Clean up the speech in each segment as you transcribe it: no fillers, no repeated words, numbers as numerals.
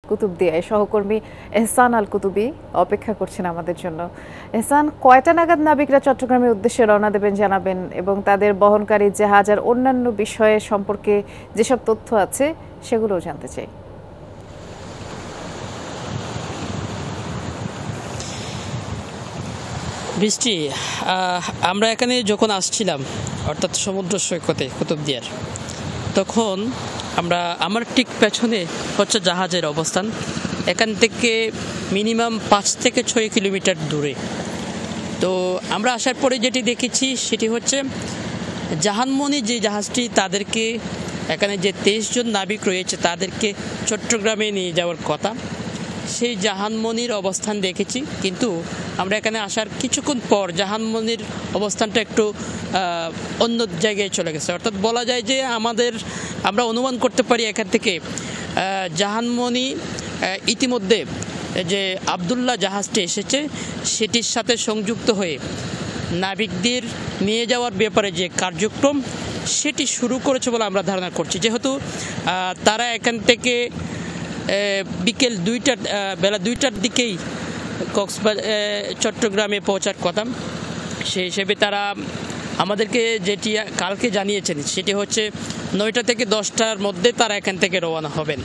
কুতুবদিয়ায় সহকর্মী এহসান আল কুতুবী অপেক্ষা করছেন আমাদের জন্য। এহসান, কয়টা নাগাদ নাবিকরা চট্টগ্রামের উদ্দেশ্যে রওনা দেবেন জানাবেন, এবং তাদের বহনকারী জাহাজ আর অন্যান্য বিষয়ে সম্পর্কে যেসব তথ্য আছে সেগুলোও জানতে চাই। বৃষ্টি, আমরা এখানে যখন আসছিলাম অর্থাৎ সমুদ্র সৈকতে কুতুবদিয়ার, তখন আমার ঠিক পেছনে হচ্ছে জাহাজের অবস্থান। এখান থেকে মিনিমাম 5 থেকে 6 কিলোমিটার দূরে। তো আমরা আসার পরে যেটি দেখেছি সেটি হচ্ছে জাহানমণি যে জাহাজটি, তাদেরকে এখানে যে 23 জন নাবিক রয়েছে তাদেরকে চট্টগ্রামে নিয়ে যাওয়ার কথা, সেই জাহানমণির অবস্থান দেখেছি। কিন্তু আমরা এখানে আসার কিছুক্ষণ পর জাহানমণির অবস্থানটা একটু অন্য জায়গায় চলে গেছে। অর্থাৎ বলা যায় যে আমরা অনুমান করতে পারি এখান থেকে জাহানমণি ইতিমধ্যে যে আবদুল্লাহ জাহাজটি এসেছে সেটির সাথে সংযুক্ত হয়ে নাবিকদের নিয়ে যাওয়ার ব্যাপারে যে কার্যক্রম সেটি শুরু করেছে বলে আমরা ধারণা করছি। যেহেতু তারা এখান থেকে বিকেল বেলা 2টার দিকেই চট্টগ্রামে পৌঁছার কথা, সেই হিসেবে তারা আমাদেরকে যেটি কালকে জানিয়েছেন সেটি হচ্ছে 9টা থেকে 10টার মধ্যে তারা এখান থেকে রওনা হবেন।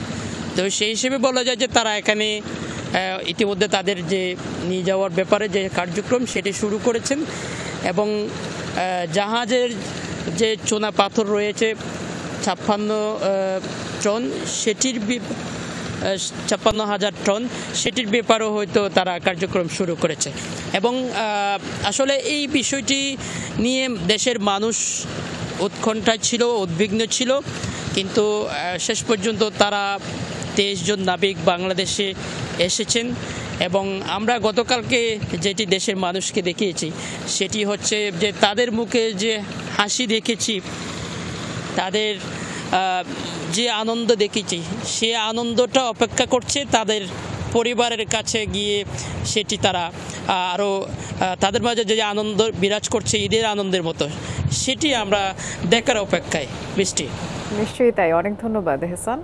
তো সেই হিসেবে বলা যায় যে তারা এখানে ইতিমধ্যে তাদের যে নিয়ে যাওয়ার ব্যাপারে যে কার্যক্রম সেটি শুরু করেছেন। এবং জাহাজের যে চুনা পাথর রয়েছে 56 টন, সেটির 56,000 টন, সেটির ব্যাপারেও হয়তো তারা কার্যক্রম শুরু করেছে। এবং আসলে এই বিষয়টি নিয়ে দেশের মানুষ উৎকণ্ঠায় ছিল, উদ্বিগ্ন ছিল। কিন্তু শেষ পর্যন্ত তারা 23 জন নাবিক বাংলাদেশে এসেছেন। এবং আমরা গতকালকে যেটি দেশের মানুষকে দেখিয়েছি সেটি হচ্ছে যে তাদের মুখে যে হাসি দেখেছি, তাদের যে আনন্দ দেখেছি, সে আনন্দটা অপেক্ষা করছে তাদের পরিবারের কাছে গিয়ে সেটি তারা আরও তাদের মাঝে যে আনন্দ বিরাজ করছে ঈদের আনন্দের মতো, সেটি আমরা দেখার অপেক্ষায়। বৃষ্টি, নিশ্চয়ই তাই। অনেক ধন্যবাদ এহসান।